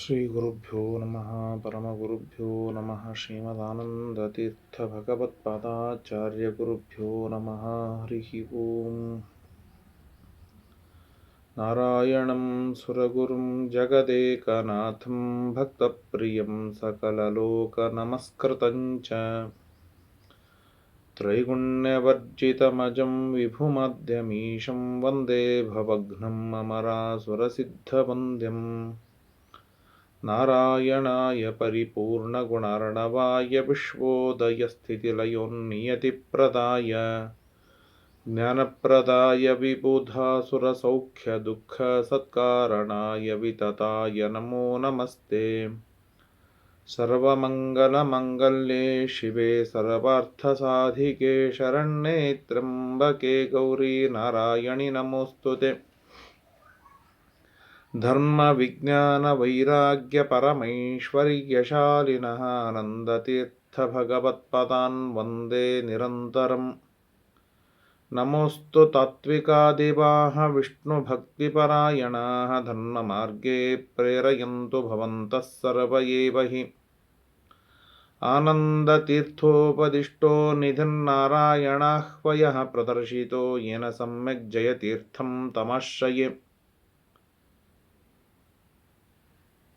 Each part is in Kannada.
ಶ್ರೀಗುರುಭ್ಯೋ ನಮಃ ಪರಮಗುರುಭ್ಯೋ ನಮಃ ಶ್ರೀಮದಾನಂದತೀರ್ಥಭಗವತ್ಪಾದಾಚಾರ್ಯಗುರುಭ್ಯೋ ನಮಃ ಹರಿ ಓಂ. ನಾರಾಯಣಂ ಸುರಗುರುಂ ಜಗದೇಕನಾಥಂ ಭಕ್ತಪ್ರಿಯಂ ಸಕಲಲೋಕನಮಸ್ಕೃತಂ ಚ ತ್ರೈಗುಣ್ಯವರ್ಜಿತಮಜಂ ವಿಭುಮಧ್ಯಮೀಶಂ ವಂದೇ ಭವಘ್ನಂ ಅಮರಾಸುರಸಿದ್ಧವಂದ್ಯಂ. ನಾರಾಯಣಾಯ ಪರಿಪೂರ್ಣಗುಣಾರ್ಣವಾಯ ವಿಶ್ವೋದಯಸ್ಥಿತಿಲಯೋನ್ನಿಯತಿಪ್ರದಾಯ ಜ್ಞಾನಪ್ರದಾಯ ವಿಬುಧಾಸುರಸೌಖ್ಯದುಃಖಸತ್ಕಾರಣಾಯ ವಿತತಾಯ ನಮೋ ನಮಸ್ತೆ. ಸರ್ವಮಂಗಲಮಂಗಲ್ಯೆ ಶಿವೆ ಸರ್ವಾರ್ಥಸಾಧಿಕೆ ಶರಣ್ಯೆ ತ್ರ್ಯಂಬಕೆ ಗೌರಿ ನಾರಾಯಣಿ ನಮೋಸ್ತುತೆ. ಧರ್ಮ ವಿಜ್ಞಾನ ವೈರಾಗ್ಯ ಪರಮೈಶ್ವರ್ಯಶಾಲಿನಃ ಆನಂದತೀರ್ಥ ಭಗವತ್ಪದಾನ್ ವಂದೇ ನಿರಂತರಂ. ನಮೋಸ್ತು ತಾತ್ವಿಕಾದಿವಾಹ ವಿಷ್ಣುಭಕ್ತಿಪರಾಯಣಾಃ ಧರ್ಮಮಾರ್ಗೇ ಪ್ರೇರಯಂತು ಭವಂತಃ ಸರ್ವ ಏವ ಹಿ. ಆನಂದತೀರ್ಥೋಪದಿಷ್ಟೋ ನಿಧಿರ್ನಾರಾಯಣಾಹ್ವಯಃ ಪ್ರದರ್ಶಿತೋ ಯೇನ ಸಮ್ಯಕ್ ಜಯತೀರ್ಥಂ ತಮಾಶ್ರಯೇ.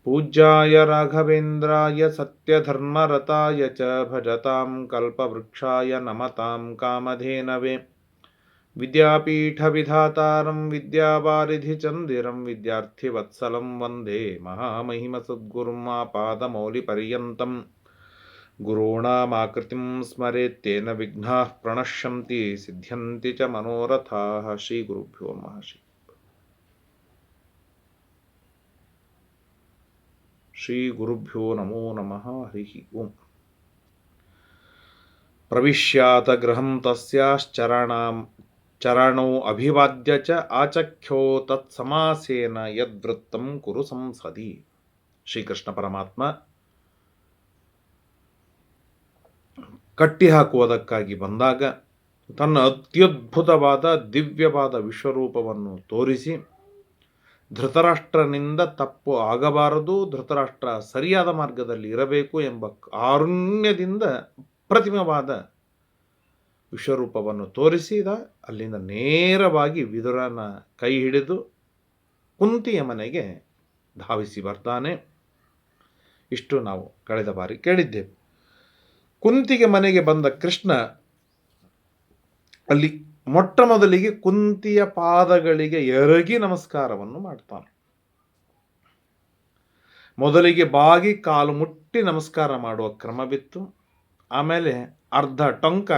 ಪೂಜ್ಯಾಯ ರಾಘವೇಂದ್ರಾಯ ಸತ್ಯಧರ್ಮರತಾಯ ಚ ಭಜತಾಂ ಕಲ್ಪವೃಕ್ಷಾಯ ನಮತಾಂ ಕಾಮಧೇನವೇ. ವಿದ್ಯಾಪೀಠವಿಧಾತಾರಂ ವಿದ್ಯಾವಾರಿಧಿಚಂದಿರಂ ವಿದ್ಯಾರ್ಥಿವತ್ಸಲಂ ವಂದೇ ಮಹಾಮಹಿಮಸದ್ಗುರುಂ ಆಪಾದಮೌಲಿಪರ್ಯಂತಂ. ಗುರುಣಾಮಾಕೃತಿಂ ಸ್ಮರೇತ್ತೇನ ವಿಘ್ನಾಃ ಪ್ರಣಶ್ಯಂತಿ ಸಿದ್ಧ್ಯಂತಿ ಚ ಮನೋರಥಾಃ. ಶ್ರೀಗುರುಭ್ಯೋ ನಮಃ. ಶ್ರೀ ಗುರುಭ್ಯೋ ನಮೋ ನಮಃ ಹರಿ ಓಂ. ಪ್ರವಿಶ್ಯಾತ ಗೃಹಂ ತಸ್ಯಾಶ್ಚರಣೌ ಅಭಿವಾದ್ಯ ಚ ಆಚಖ್ಯೋ ತತ್ಸಮಾಸೇನ ಯದ್ವೃತ್ತಂ ಕುರು ಸಂಸದಿ. ಶ್ರೀಕೃಷ್ಣ ಪರಮಾತ್ಮ ಕಟ್ಟಿಹಾಕುವುದಕ್ಕಾಗಿ ಬಂದಾಗ ತನ್ನ ಅತ್ಯದ್ಭುತವಾದ ದಿವ್ಯವಾದ ವಿಶ್ವರೂಪವನ್ನು ತೋರಿಸಿ ಧೃತರಾಷ್ಟ್ರನಿಂದ ತಪ್ಪು ಆಗಬಾರದು, ಧೃತರಾಷ್ಟ್ರ ಸರಿಯಾದ ಮಾರ್ಗದಲ್ಲಿ ಇರಬೇಕು ಎಂಬ ಕಾರುಣ್ಯದಿಂದ ಪ್ರತಿಮವಾದ ವಿಶ್ವರೂಪವನ್ನು ತೋರಿಸಿದ. ಅಲ್ಲಿಂದ ನೇರವಾಗಿ ವಿದುರನ ಕೈ ಹಿಡಿದು ಕುಂತಿಯ ಮನೆಗೆ ಧಾವಿಸಿ ಬರ್ತಾನೆ. ಇಷ್ಟು ನಾವು ಕಳೆದ ಬಾರಿ ಕೇಳಿದ್ದೇವೆ. ಕುಂತಿಗೆ ಮನೆಗೆ ಬಂದ ಕೃಷ್ಣ ಅಲ್ಲಿ ಮೊಟ್ಟ ಮೊದಲಿಗೆ ಕುಂತಿಯ ಪಾದಗಳಿಗೆ ಎರಗಿ ನಮಸ್ಕಾರವನ್ನು ಮಾಡ್ತಾನೆ. ಮೊದಲಿಗೆ ಬಾಗಿ ಕಾಲು ಮುಟ್ಟಿ ನಮಸ್ಕಾರ ಮಾಡುವ ಕ್ರಮ ಬಿತ್ತು. ಆಮೇಲೆ ಅರ್ಧ ಟೊಂಕ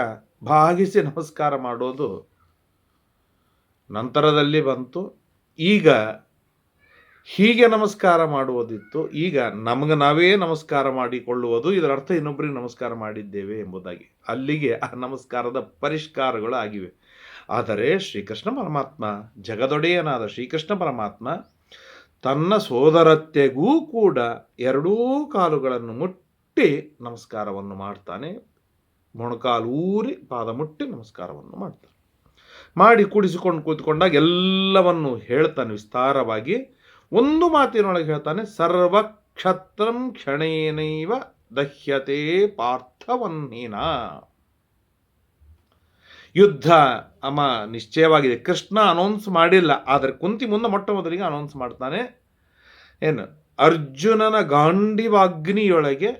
ಬಾಗಿಸಿ ನಮಸ್ಕಾರ ಮಾಡೋದು ನಂತರದಲ್ಲಿ ಬಂತು. ಈಗ ಹೀಗೆ ನಮಸ್ಕಾರ ಮಾಡುವುದಿತ್ತು. ಈಗ ನಮಗೆ ನಾವೇ ನಮಸ್ಕಾರ ಮಾಡಿಕೊಳ್ಳುವುದು, ಇದರ ಅರ್ಥ ಇನ್ನೊಬ್ಬರಿಗೆ ನಮಸ್ಕಾರ ಮಾಡಿದ್ದೇವೆ ಎಂಬುದಾಗಿ. ಅಲ್ಲಿಗೆ ಆ ನಮಸ್ಕಾರದ ಪರಿಷ್ಕಾರಗಳು ಆಗಿವೆ. ಆದರೆ ಶ್ರೀಕೃಷ್ಣ ಪರಮಾತ್ಮ, ಜಗದೊಡೆಯನಾದ ಶ್ರೀಕೃಷ್ಣ ಪರಮಾತ್ಮ ತನ್ನ ಸೋದರತ್ತೆಗೂ ಕೂಡ ಎರಡೂ ಕಾಲುಗಳನ್ನು ಮುಟ್ಟಿ ನಮಸ್ಕಾರವನ್ನು ಮಾಡ್ತಾನೆ. ಮೊಣಕಾಲು ಊರಿ ಪಾದ ಮುಟ್ಟಿ ನಮಸ್ಕಾರವನ್ನು ಮಾಡ್ತಾನೆ. ಮಾಡಿ ಕೂಡಿಸಿಕೊಂಡು ಕೂತ್ಕೊಂಡಾಗ ಎಲ್ಲವನ್ನು ಹೇಳ್ತಾನೆ ವಿಸ್ತಾರವಾಗಿ. ಒಂದು ಮಾತಿನೊಳಗೆ ಹೇಳ್ತಾನೆ, ಸರ್ವಕ್ಷತ್ರಂ ಕ್ಷಣೇನೈವ ದಹ್ಯತೆ ಪಾರ್ಥವನ್ನಿನ. ಯುದ್ಧ ನಿಶ್ಚಯವಾಗಿದೆ. ಕೃಷ್ಣ ಅನೌನ್ಸ್ ಮಾಡಿಲ್ಲ, ಆದರೆ ಕುಂತಿ ಮುಂದೆ ಮೊಟ್ಟ ಮೊದಲಿಗೆ ಅನೌನ್ಸ್ ಮಾಡ್ತಾನೆ. ಏನು, ಅರ್ಜುನನ ಗಾಂಡಿವಾಗ್ನಿಯೊಳಗೆ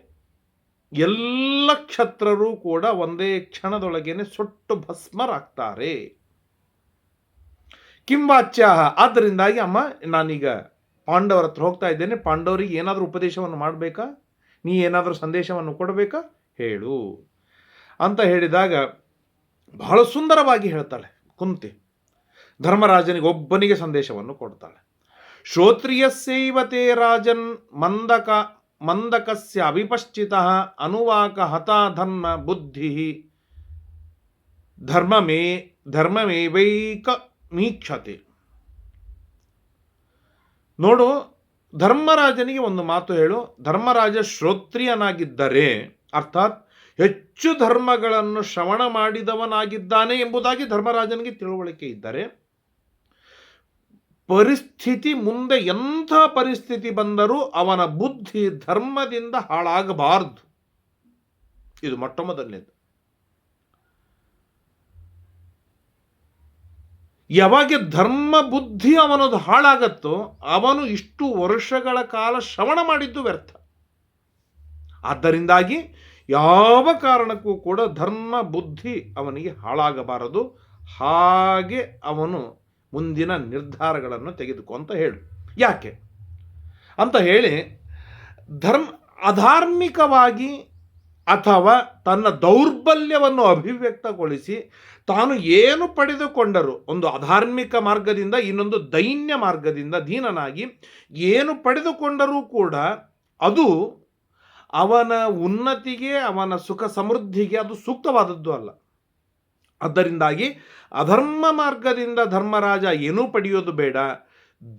ಎಲ್ಲ ಕ್ಷತ್ರರು ಕೂಡ ಒಂದೇ ಕ್ಷಣದೊಳಗೇನೆ ಸುಟ್ಟು ಭಸ್ಮರಾಗ್ತಾರೆ. ಕಿಂವಾಚ್ಯಾಹ, ಆದ್ದರಿಂದಾಗಿ ಅಮ್ಮ ನಾನೀಗ ಪಾಂಡವರ ಹತ್ರ ಹೋಗ್ತಾ ಇದ್ದೇನೆ. ಪಾಂಡವರಿಗೆ ಏನಾದರೂ ಉಪದೇಶವನ್ನು ಮಾಡಬೇಕಾ, ನೀ ಏನಾದರೂ ಸಂದೇಶವನ್ನು ಕೊಡಬೇಕಾ, ಹೇಳು ಅಂತ ಹೇಳಿದಾಗ ಬಹಳ ಸುಂದರವಾಗಿ ಹೇಳ್ತಾಳೆ ಕುಂತಿ. ಧರ್ಮರಾಜನಿಗೆ ಒಬ್ಬನಿಗೆ ಸಂದೇಶವನ್ನು ಕೊಡ್ತಾಳೆ. ಶ್ರೋತ್ರಿಯಸ್ಯೈವತೆ ರಾಜನ್ ಮಂದಕಸ್ಯ ಅವಿಪಶ್ಚಿತಃ ಅನುವಾಕ ಹತಾ ಧರ್ಮ ಬುದ್ಧಿ ಧರ್ಮಮೇವೈಕ ಮೀಕ್ಷತೆ. ನೋಡು, ಧರ್ಮರಾಜನಿಗೆ ಒಂದು ಮಾತು ಹೇಳು. ಧರ್ಮರಾಜ ಶ್ರೋತ್ರಿಯನಾಗಿದ್ದರೆ, ಅರ್ಥಾತ್ ಹೆಚ್ಚು ಧರ್ಮಗಳನ್ನು ಶ್ರವಣ ಮಾಡಿದವನಾಗಿದ್ದಾನೆ ಎಂಬುದಾಗಿ ಧರ್ಮರಾಜನಿಗೆ ತಿಳುವಳಿಕೆ ಇದ್ದರೆ, ಪರಿಸ್ಥಿತಿ ಮುಂದೆ ಎಂಥ ಪರಿಸ್ಥಿತಿ ಬಂದರೂ ಅವನ ಬುದ್ಧಿ ಧರ್ಮದಿಂದ ಹಾಳಾಗಬಾರದು. ಇದು ಮೊಟ್ಟ ಮೊದಲನೇದು. ಯಾವಾಗ ಧರ್ಮ ಬುದ್ಧಿ ಅವನದು ಹಾಳಾಗತ್ತೋ ಅವನು ಇಷ್ಟು ವರ್ಷಗಳ ಕಾಲ ಶ್ರವಣ ಮಾಡಿದ್ದು ವ್ಯರ್ಥ. ಆದ್ದರಿಂದಾಗಿ ಯಾವ ಕಾರಣಕ್ಕೂ ಕೂಡ ಧರ್ಮ ಬುದ್ಧಿ ಅವನಿಗೆ ಹಾಳಾಗಬಾರದು. ಹಾಗೆ ಅವನು ಮುಂದಿನ ನಿರ್ಧಾರಗಳನ್ನು ತೆಗೆದುಕೊಂತ ಹೇಳು. ಯಾಕೆ ಅಂತ ಹೇಳಿ ಅಧಾರ್ಮಿಕವಾಗಿ ಅಥವಾ ತನ್ನ ದೌರ್ಬಲ್ಯವನ್ನು ಅಭಿವ್ಯಕ್ತಗೊಳಿಸಿ ತಾನು ಏನು ಪಡೆದುಕೊಂಡರೂ, ಒಂದು ಅಧಾರ್ಮಿಕ ಮಾರ್ಗದಿಂದ ಇನ್ನೊಂದು ದೈನ್ಯ ಮಾರ್ಗದಿಂದ ದೀನನಾಗಿ ಏನು ಪಡೆದುಕೊಂಡರೂ ಕೂಡ ಅದು ಅವನ ಉನ್ನತಿಗೆ, ಅವನ ಸುಖ ಸಮೃದ್ಧಿಗೆ ಅದು ಸೂಕ್ತವಾದದ್ದು ಅಲ್ಲ. ಆದ್ದರಿಂದಾಗಿ ಅಧರ್ಮ ಮಾರ್ಗದಿಂದ ಧರ್ಮರಾಜ ಏನೂ ಪಡೆಯೋದು ಬೇಡ,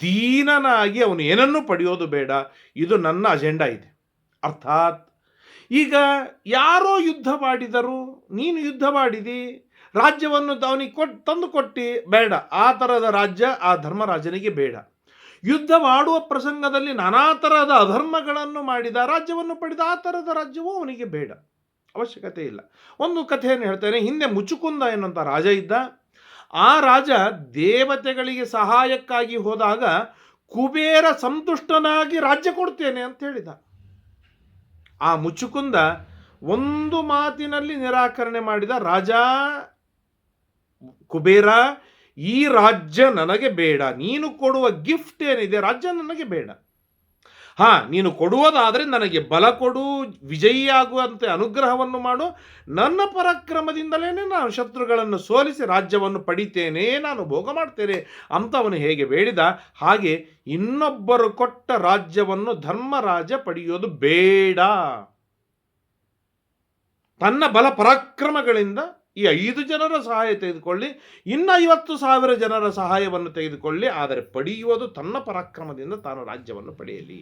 ದೀನನಾಗಿ ಅವನು ಏನನ್ನೂ ಪಡೆಯೋದು ಬೇಡ. ಇದು ನನ್ನ ಅಜೆಂಡಾ ಇದೆ. ಅರ್ಥಾತ್ ಈಗ ಯಾರೋ ಯುದ್ಧ ಮಾಡಿದರು, ನೀನು ಯುದ್ಧ ಮಾಡಿದಿ, ರಾಜ್ಯವನ್ನು ಅವನಿಗೆ ತಂದು ಕೊಟ್ಟು ಬೇಡ. ಆ ಥರದ ರಾಜ್ಯ ಆ ಧರ್ಮರಾಜನಿಗೆ ಬೇಡ. ಯುದ್ಧ ಮಾಡುವ ಪ್ರಸಂಗದಲ್ಲಿ ನಾನಾ ಥರದ ಅಧರ್ಮಗಳನ್ನು ಮಾಡಿದ, ರಾಜ್ಯವನ್ನು ಪಡೆದ, ಆ ಥರದ ರಾಜ್ಯವೂ ಅವನಿಗೆ ಬೇಡ, ಅವಶ್ಯಕತೆ ಇಲ್ಲ. ಒಂದು ಕಥೆಯನ್ನು ಹೇಳ್ತೇನೆ. ಹಿಂದೆ ಮುಚುಕುಂದ ಎನ್ನುವಂಥ ರಾಜ ಇದ್ದ. ಆ ರಾಜ ದೇವತೆಗಳಿಗೆ ಸಹಾಯಕ್ಕಾಗಿ ಹೋದಾಗ ಕುಬೇರ ಸಂತುಷ್ಟನಾಗಿ ರಾಜ್ಯ ಕೊಡ್ತೇನೆ ಅಂತ ಹೇಳಿದ. ಆ ಮುಚುಕುಂದ ಒಂದು ಮಾತಿನಲ್ಲಿ ನಿರಾಕರಣೆ ಮಾಡಿದ. ರಾಜ ಕುಬೇರ, ಈ ರಾಜ್ಯ ನನಗೆ ಬೇಡ. ನೀನು ಕೊಡುವ ಗಿಫ್ಟ್ ಏನಿದೆ, ರಾಜ್ಯ ನನಗೆ ಬೇಡ. ನೀನು ಕೊಡುವುದಾದರೆ ನನಗೆ ಬಲ ಕೊಡು, ವಿಜಯಿಯಾಗುವಂತೆ ಅನುಗ್ರಹವನ್ನು ಮಾಡು. ನನ್ನ ಪರಾಕ್ರಮದಿಂದಲೇ ನಾನು ಶತ್ರುಗಳನ್ನು ಸೋಲಿಸಿ ರಾಜ್ಯವನ್ನು ಪಡಿತೇನೆ, ನಾನು ಭೋಗ ಮಾಡ್ತೇನೆ ಅಂತ ಅವನು ಹೇಗೆ ಬೇಡಿದ, ಹಾಗೆ ಇನ್ನೊಬ್ಬರು ಕೊಟ್ಟ ರಾಜ್ಯವನ್ನು ಧರ್ಮರಾಜ ಪಡೆಯೋದು ಬೇಡ. ತನ್ನ ಬಲ ಪರಾಕ್ರಮಗಳಿಂದ ಈ 5 ಜನರ ಸಹಾಯ ತೆಗೆದುಕೊಳ್ಳಿ, ಇನ್ನು 50,000 ಜನರ ಸಹಾಯವನ್ನು ತೆಗೆದುಕೊಳ್ಳಿ, ಆದರೆ ಪಡೆಯುವುದು ತನ್ನ ಪರಾಕ್ರಮದಿಂದ ತಾನು ರಾಜ್ಯವನ್ನು ಪಡೆಯಲಿ.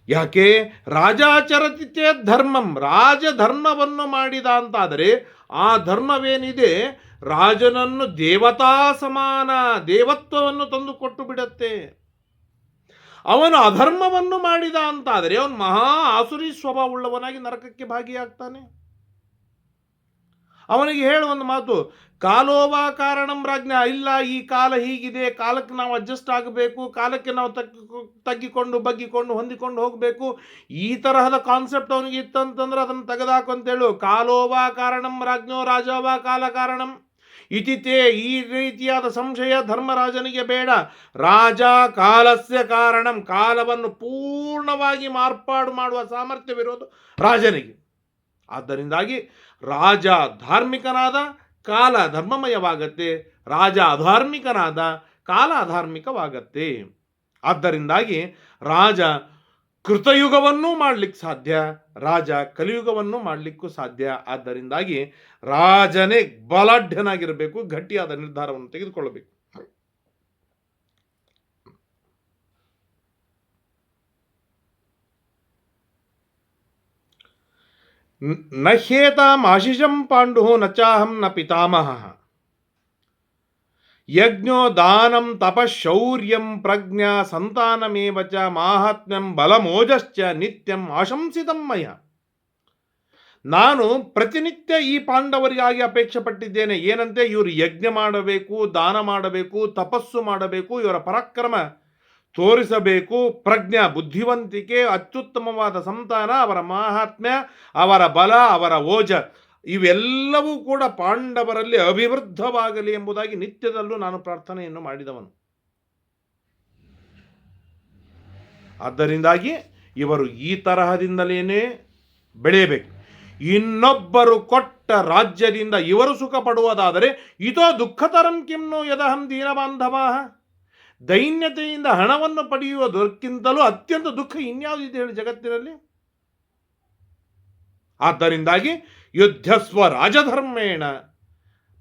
ಯಾಕೆ? ರಾಜಾಚರತಿ ಚೇತ್ ಧರ್ಮಂ, ರಾಜಧರ್ಮವನ್ನು ಮಾಡಿದ ಅಂತಾದರೆ ಆ ಧರ್ಮವೇನಿದೆ ರಾಜನನ್ನು ದೇವತಾ ಸಮಾನ, ದೇವತ್ವವನ್ನು ತಂದು ಕೊಟ್ಟು ಬಿಡತ್ತೆ. ಅವನು ಅಧರ್ಮವನ್ನು ಮಾಡಿದ ಅಂತಾದರೆ ಅವನು ಮಹಾ ಆಸುರಿ ಸ್ವಭಾವವುಳ್ಳವನಾಗಿ ನರಕಕ್ಕೆ ಭಾಗಿಯಾಗ್ತಾನೆ. ಅವನಿಗೆ ಹೇಳುವ ಒಂದು ಮಾತು, ಕಾಲೋವಾ ಕಾರಣಂ ರಾಜ್ಞ, ಇಲ್ಲ ಈ ಕಾಲ ಹೀಗಿದೆ, ಕಾಲಕ್ಕೆ ನಾವು ಅಡ್ಜಸ್ಟ್ ಆಗಬೇಕು, ಕಾಲಕ್ಕೆ ನಾವು ತಗ್ಗಿಕೊಂಡು ಬಗ್ಗಿಕೊಂಡು ಹೊಂದಿಕೊಂಡು ಹೋಗಬೇಕು. ಈ ತರಹದ ಕಾನ್ಸೆಪ್ಟ್ ಅವನಿಗೆ ಇತ್ತಂತಂದ್ರೆ ಅದನ್ನು ತೆಗೆದಾಕೊಂತೇಳು. ಕಾಲೋವಾ ಕಾರಣಂ ರಾಜ್ಞೋ ರಾಜವಾ ಕಾಲ ಕಾರಣಂ ಇತಿತೇ, ಈ ರೀತಿಯಾದ ಸಂಶಯ ಧರ್ಮರಾಜನಿಗೆ ಬೇಡ. ರಾಜ ಕಾಲಸ್ಯ ಕಾರಣಂ, ಕಾಲವನ್ನು ಪೂರ್ಣವಾಗಿ ಮಾರ್ಪಾಡು ಮಾಡುವ ಸಾಮರ್ಥ್ಯವಿರೋದು ರಾಜನಿಗೆ. ಆದ್ದರಿಂದಾಗಿ ರಾಜ ಧಾರ್ಮಿಕನಾದ ಕಾಲ ಧರ್ಮಮಯವಾಗತ್ತೆ, ರಾಜ ಅಧಾರ್ಮಿಕನಾದ ಕಾಲ ಅಧಾರ್ಮಿಕವಾಗತ್ತೆ. ಆದ್ದರಿಂದಾಗಿ ರಾಜ ಕೃತಯುಗವನ್ನೂ ಮಾಡಲಿಕ್ಕೆ ಸಾಧ್ಯ, ರಾಜ ಕಲಿಯುಗವನ್ನು ಮಾಡಲಿಕ್ಕೂ ಸಾಧ್ಯ. ಆದ್ದರಿಂದಾಗಿ ರಾಜನೇ ಬಲಾಢ್ಯನಾಗಿರಬೇಕು, ಗಟ್ಟಿಯಾದ ನಿರ್ಧಾರವನ್ನು ತೆಗೆದುಕೊಳ್ಳಬೇಕು. ನ ಹ್ಯೇತಾಂ ಆಶಿಷಂ ಪಾಂಡು ನ ಚಾಹಂ ನ ಪಿತಾಮಹ, ಯಜ್ಞೋ ದಾನಂ ತಪಶೌರ್ಯಂ ಪ್ರಜ್ಞಾ ಸಂತಾನಮೇವ ಚ ಮಾಹಾತ್ಮ್ಯಂ ಬಲಮೋಜಶ್ಚ ನಿತ್ಯಂ ಆಶಂಸಿತಂ ಮಯ. ನಾನು ಪ್ರತಿನಿತ್ಯ ಈ ಪಾಂಡವರಿಗಾಗಿ ಅಪೇಕ್ಷೆ ಪಟ್ಟಿದ್ದೇನೆ. ಏನಂತೆ? ಇವರು ಯಜ್ಞ ಮಾಡಬೇಕು, ದಾನ ಮಾಡಬೇಕು, ತಪಸ್ಸು ಮಾಡಬೇಕು, ಇವರ ಪರಾಕ್ರಮ ತೋರಿಸಬೇಕು, ಪ್ರಜ್ಞಾ ಬುದ್ಧಿವಂತಿಕೆ, ಅತ್ಯುತ್ತಮವಾದ ಸಂತಾನ, ಅವರ ಮಾಹಾತ್ಮ್ಯ, ಅವರ ಬಲ, ಅವರ ಓಜ ಇವೆಲ್ಲವೂ ಕೂಡ ಪಾಂಡವರಲ್ಲಿ ಅಭಿವೃದ್ಧವಾಗಲಿ ಎಂಬುದಾಗಿ ನಿತ್ಯದಲ್ಲೂ ನಾನು ಪ್ರಾರ್ಥನೆಯನ್ನು ಮಾಡಿದವನು. ಆದ್ದರಿಂದಾಗಿ ಇವರು ಈ ತರಹದಿಂದಲೇ ಬೆಳೆಯಬೇಕು. ಇನ್ನೊಬ್ಬರು ಕೊಟ್ಟ ರಾಜ್ಯದಿಂದ ಇವರು ಸುಖ ಪಡುವುದಾದರೆ ಇದೋ ದುಃಖತರಂ ಕಿಮ್ನೋ ಯದಹಂ ದೀನಬಾಂಧವ, ದೈನ್ಯತೆಯಿಂದ ಹಣವನ್ನು ಪಡೆಯುವುದಕ್ಕಿಂತಲೂ ಅತ್ಯಂತ ದುಃಖ ಇನ್ಯಾವುದಿದೆ ಹೇಳಿ ಜಗತ್ತಿನಲ್ಲಿ. ಆದ್ದರಿಂದಾಗಿ ಯುದ್ಧಸ್ವ ರಾಜಧರ್ಮೇಣ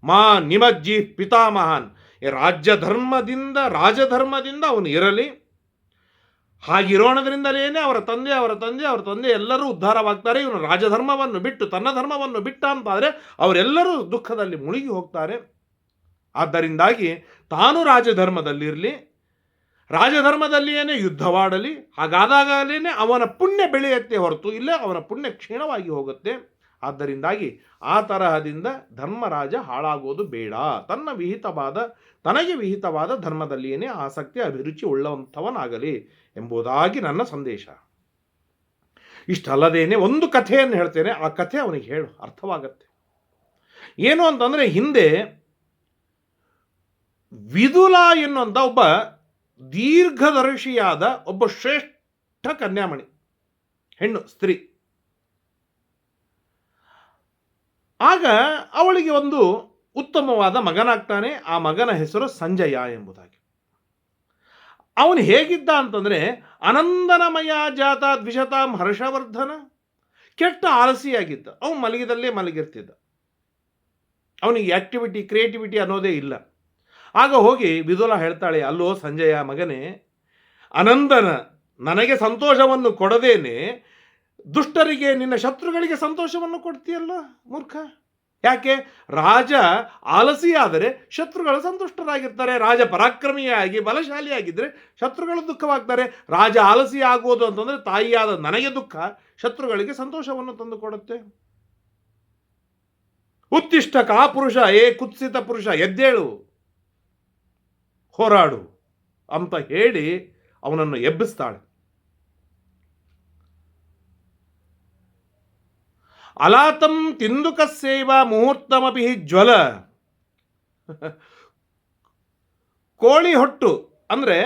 ಮಾ ನಿಮಜ್ಜಿ ಪಿತಾಮಹಾನ್, ರಾಜಧರ್ಮದಿಂದ ಅವನು ಇರಲಿ. ಹಾಗಿರೋಣದ್ರಿಂದಲೇನೆ ಅವರ ತಂದೆ ಎಲ್ಲರೂ ಉದ್ಧಾರವಾಗ್ತಾರೆ. ಇವನು ರಾಜಧರ್ಮವನ್ನು ಬಿಟ್ಟು ತನ್ನ ಧರ್ಮವನ್ನು ಬಿಟ್ಟ ಅಂತಾದರೆ ಅವರೆಲ್ಲರೂ ದುಃಖದಲ್ಲಿ ಮುಳುಗಿ ಹೋಗ್ತಾರೆ. ಆದ್ದರಿಂದಾಗಿ ತಾನು ರಾಜಧರ್ಮದಲ್ಲಿರಲಿ, ರಾಜಧರ್ಮದಲ್ಲಿಯೇ ಯುದ್ಧವಾಡಲಿ. ಹಾಗಾದಾಗಲೇ ಅವನ ಪುಣ್ಯ ಬೆಳೆಯುತ್ತೆ ಹೊರತು ಇಲ್ಲ ಅವನ ಪುಣ್ಯ ಕ್ಷೀಣವಾಗಿ ಹೋಗುತ್ತೆ. ಆದ್ದರಿಂದಾಗಿ ಆ ತರಹದಿಂದ ಧರ್ಮರಾಜ ಹಾಳಾಗೋದು ಬೇಡ. ತನಗೆ ವಿಹಿತವಾದ ಧರ್ಮದಲ್ಲಿಯೇ ಆಸಕ್ತಿ ಅಭಿರುಚಿ ಉಳ್ಳವಂಥವನಾಗಲಿ ಎಂಬುದಾಗಿ ನನ್ನ ಸಂದೇಶ. ಇಷ್ಟಲ್ಲದೇನೆ ಒಂದು ಕಥೆಯನ್ನು ಹೇಳ್ತೇನೆ, ಆ ಕಥೆ ಅವನಿಗೆ ಹೇಳು, ಅರ್ಥವಾಗತ್ತೆ. ಏನು ಅಂತಂದರೆ, ಹಿಂದೆ ವಿದುಲ ಎನ್ನುವಂಥ ಒಬ್ಬ ದೀರ್ಘದರ್ಶಿಯಾದ ಒಬ್ಬ ಶ್ರೇಷ್ಠ ಕನ್ಯಾಮಣಿ, ಹೆಣ್ಣು ಸ್ತ್ರೀ. ಆಗ ಅವಳಿಗೆ ಒಂದು ಉತ್ತಮವಾದ ಮಗನಾಗ್ತಾನೆ. ಆ ಮಗನ ಹೆಸರು ಸಂಜಯ ಎಂಬುದಾಗಿ. ಅವನು ಹೇಗಿದ್ದ ಅಂತಂದರೆ, ಅನಂದನಮಯ ಜಾತ ದ್ವಿಷತಾಂ ಹರ್ಷವರ್ಧನ, ಕೆಟ್ಟ ಆಲಸಿಯಾಗಿದ್ದ. ಅವನು ಮಲಗಿದಲ್ಲೇ ಮಲಗಿರ್ತಿದ್ದ. ಅವನಿಗೆ ಆಕ್ಟಿವಿಟಿ ಕ್ರಿಯೇಟಿವಿಟಿ ಅನ್ನೋದೇ ಇಲ್ಲ. ಆಗ ಹೋಗಿ ವಿದುಲ ಹೇಳ್ತಾಳೆ, ಅಲ್ಲೋ ಸಂಜಯ ಮಗನೇ, ಅನಂದನ ನನಗೆ ಸಂತೋಷವನ್ನು ಕೊಡದೇನೆ ದುಷ್ಟರಿಗೆ, ನಿನ್ನ ಶತ್ರುಗಳಿಗೆ ಸಂತೋಷವನ್ನು ಕೊಡ್ತೀಯಲ್ಲ ಮೂರ್ಖ. ಯಾಕೆ? ರಾಜ ಆಲಸಿಯಾದರೆ ಶತ್ರುಗಳು ಸಂತುಷ್ಟರಾಗಿರ್ತಾರೆ. ರಾಜ ಪರಾಕ್ರಮಿಯಾಗಿ ಬಲಶಾಲಿಯಾಗಿದ್ದರೆ ಶತ್ರುಗಳು ದುಃಖವಾಗ್ತಾರೆ. ರಾಜ ಆಲಸಿ ಆಗೋದು ಅಂತಂದರೆ ತಾಯಿಯಾದ ನನಗೆ ದುಃಖ, ಶತ್ರುಗಳಿಗೆ ಸಂತೋಷವನ್ನು ತಂದು ಕೊಡುತ್ತೆ. ಉತ್ತಿಷ್ಟ ಕಾಪುರುಷ, ಕುತ್ಸಿತ ಪುರುಷ, ಎದ್ದೇಳು, ಹೋರಾಡು ಅಂತ ಹೇಳಿ ಅವನನ್ನು ಎಬ್ಬಿಸ್ತಾಳೆ. ಅಲಾತಂ ತಿಂದುಕಸ್ಸೇವ ಮುಹೂರ್ತಮಪಿ ಜ್ವಲ. ಕೋಳಿ ಹೊಟ್ಟು ಅಂದರೆ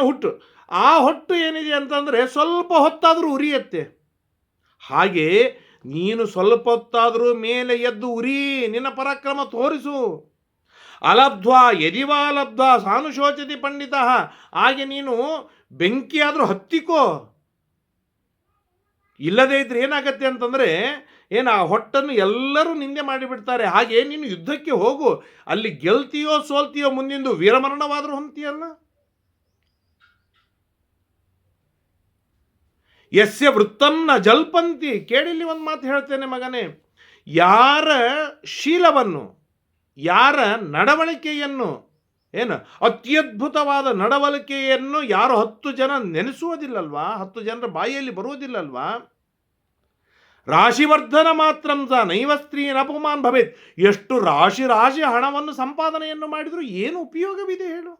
ಹುಟ್ಟು, ಆ ಹೊಟ್ಟು ಏನಿದೆ ಅಂತಂದರೆ ಸ್ವಲ್ಪ ಹೊತ್ತಾದರೂ ಉರಿಯತ್ತೆ. ಹಾಗೆ ನೀನು ಸ್ವಲ್ಪ ಹೊತ್ತಾದರೂ ಮೇಲೆ ಎದ್ದು ಉರಿ, ನಿನ್ನ ಪರಾಕ್ರಮ ತೋರಿಸು. ಅಲಬ್ಧ್ವಾ ಯದಿವಾ ಲಬ್ಧ್ವಾ ಸಾನುಶೋಚತಿ ಪಂಡಿತ. ಹಾಗೆ ನೀನು ಬೆಂಕಿಯಾದರೂ ಹತ್ತಿಕೋ. ಇಲ್ಲದೇ ಇದ್ರೆ ಏನಾಗತ್ತೆ ಅಂತಂದರೆ, ಆ ಹೊಟ್ಟನ್ನು ಎಲ್ಲರೂ ನಿಂದೆ ಮಾಡಿಬಿಡ್ತಾರೆ. ಹಾಗೆ ನೀನು ಯುದ್ಧಕ್ಕೆ ಹೋಗು, ಅಲ್ಲಿ ಗೆಲ್ತೀಯೋ ಸೋಲ್ತೀಯೋ, ಮುಂದಿಂದು ವೀರಮರಣವಾದರೂ ಹೊಂತೀಯಲ್ಲ. ಯಸ್ಯ ವೃತ್ತಂ ನ ಜಲ್ಪಂತಿ. ಕೇಳಿಲ್ಲಿ ಒಂದು ಮಾತು ಹೇಳ್ತೇನೆ ಮಗನೇ, ಯಾರ ಶೀಲವನ್ನು, ಯಾರ ನಡವಳಿಕೆಯನ್ನು, ಅತ್ಯದ್ಭುತವಾದ ನಡವಳಿಕೆಯನ್ನು ಯಾರು 10 ಜನ ನೆನೆಸುವುದಿಲ್ಲಲ್ವಾ, 10 ಜನರ ಬಾಯಿಯಲ್ಲಿ ಬರುವುದಿಲ್ಲಲ್ವಾ. ರಾಶಿವರ್ಧನ ಮಾತ್ರಂ ಸ ನೈವ ಸ್ತ್ರೀನ್ ಅಪಮಾನ್ ಭವೇತ್. ಎಷ್ಟು ರಾಶಿ ಹಣವನ್ನು ಸಂಪಾದನೆಯನ್ನು ಮಾಡಿದರೂ ಏನು ಉಪಯೋಗವಿದೆ ಹೇಳು?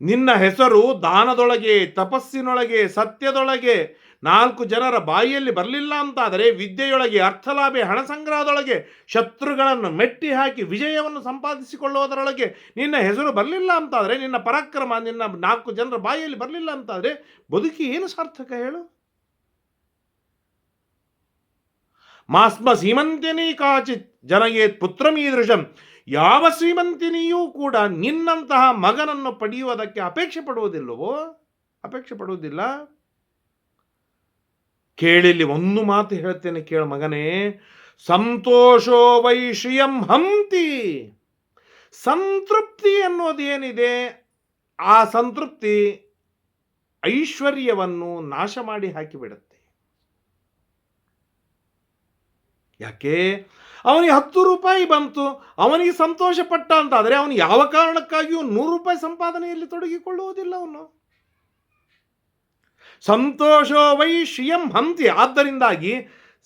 ನಿನ್ನ ಹೆಸರು ದಾನದೊಳಗೆ, ತಪಸ್ಸಿನೊಳಗೆ, ಸತ್ಯದೊಳಗೆ 4 ಜನರ ಬಾಯಿಯಲ್ಲಿ ಬರಲಿಲ್ಲ ಅಂತಾದರೆ, ವಿದ್ಯೆಯೊಳಗೆ, ಅರ್ಥಲಾಭೆ, ಹಣ ಸಂಗ್ರಹದೊಳಗೆ, ಶತ್ರುಗಳನ್ನು ಮೆಟ್ಟಿ ಹಾಕಿ ವಿಜಯವನ್ನು ಸಂಪಾದಿಸಿಕೊಳ್ಳುವುದರೊಳಗೆ ನಿನ್ನ ಹೆಸರು ಬರಲಿಲ್ಲ ಅಂತಾದರೆ, ನಿನ್ನ ಪರಾಕ್ರಮ ನಿನ್ನ 4 ಜನರ ಬಾಯಿಯಲ್ಲಿ ಬರಲಿಲ್ಲ ಅಂತಾದರೆ ಬದುಕಿ ಏನು ಸಾರ್ಥಕ ಹೇಳು? ಮಾಸ್ಮ ಶ್ರೀಮಂತಿನಿ ಕಾಚಿತ್ ಜನಯೇತ್ ಪುತ್ರಮೀದೃಶಂ. ಯಾವ ಶ್ರೀಮಂತಿನಿಯೂ ಕೂಡ ನಿನ್ನಂತಹ ಮಗನನ್ನು ಪಡೆಯುವುದಕ್ಕೆ ಅಪೇಕ್ಷೆ ಪಡುವುದಿಲ್ಲವೋ? ಅಪೇಕ್ಷೆ ಪಡುವುದಿಲ್ಲ. ಕೇಳಿಲ್ಲಿ ಒಂದು ಮಾತು ಹೇಳ್ತೇನೆ, ಕೇಳ ಮಗನೇ. ಸಂತೋಷೋ ವೈ ಶ್ರಿಯಂ ಹಂತಿ. ಸಂತೃಪ್ತಿ ಅನ್ನೋದೇನಿದೆ, ಆ ಸಂತೃಪ್ತಿ ಐಶ್ವರ್ಯವನ್ನು ನಾಶ ಮಾಡಿ ಹಾಕಿಬಿಡುತ್ತೆ. ಯಾಕೆ? ಅವನಿಗೆ 10 ರೂಪಾಯಿ ಬಂತು, ಅವನಿಗೆ ಸಂತೋಷ ಪಟ್ಟ ಅಂತಾದರೆ ಅವನು ಯಾವ ಕಾರಣಕ್ಕಾಗಿಯೂ 100 ರೂಪಾಯಿ ಸಂಪಾದನೆಯಲ್ಲಿ ತೊಡಗಿಕೊಳ್ಳುವುದಿಲ್ಲ. ಅವನು ಸಂತೋಷೋ ವೈ ಶ್ರಿಯಂ ಹಂತಿ. ಆದ್ದರಿಂದಾಗಿ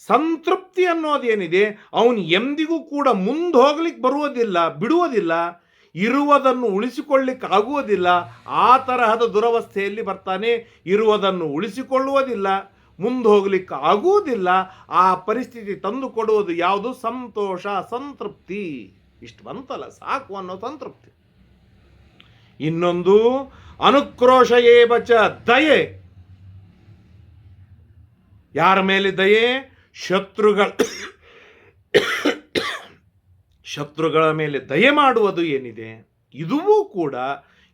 ಸಂತೃಪ್ತಿ ಅನ್ನೋದೇನಿದೆ, ಅವನು ಎಂದಿಗೂ ಕೂಡ ಮುಂದೆ ಹೋಗ್ಲಿಕ್ಕೆ ಬರುವುದಿಲ್ಲ, ಬಿಡುವುದಿಲ್ಲ, ಇರುವುದನ್ನು ಉಳಿಸಿಕೊಳ್ಳಿಕ್ಕೆ ಆಗುವುದಿಲ್ಲ. ಆ ತರಹದ ದುರವಸ್ಥೆಯಲ್ಲಿ ಬರ್ತಾನೆ. ಇರುವುದನ್ನು ಉಳಿಸಿಕೊಳ್ಳುವುದಿಲ್ಲ, ಮುಂದೆ ಹೋಗ್ಲಿಕ್ಕೆ ಆಗುವುದಿಲ್ಲ. ಆ ಪರಿಸ್ಥಿತಿ ತಂದು ಕೊಡುವುದು ಯಾವುದು? ಸಂತೋಷ, ಸಂತೃಪ್ತಿ. ಇಷ್ಟು ಬಂತಲ್ಲ ಸಾಕು ಅನ್ನೋ ಸಂತೃಪ್ತಿ. ಇನ್ನೊಂದು ಅನುಕ್ರೋಶ ಏವಚ ದಯೆ. ಯಾರ ಮೇಲೆ ದಯೆ? ಶತ್ರುಗಳ ಮೇಲೆ ದಯೆ ಮಾಡುವುದು ಏನಿದೆ, ಇದೂ ಕೂಡ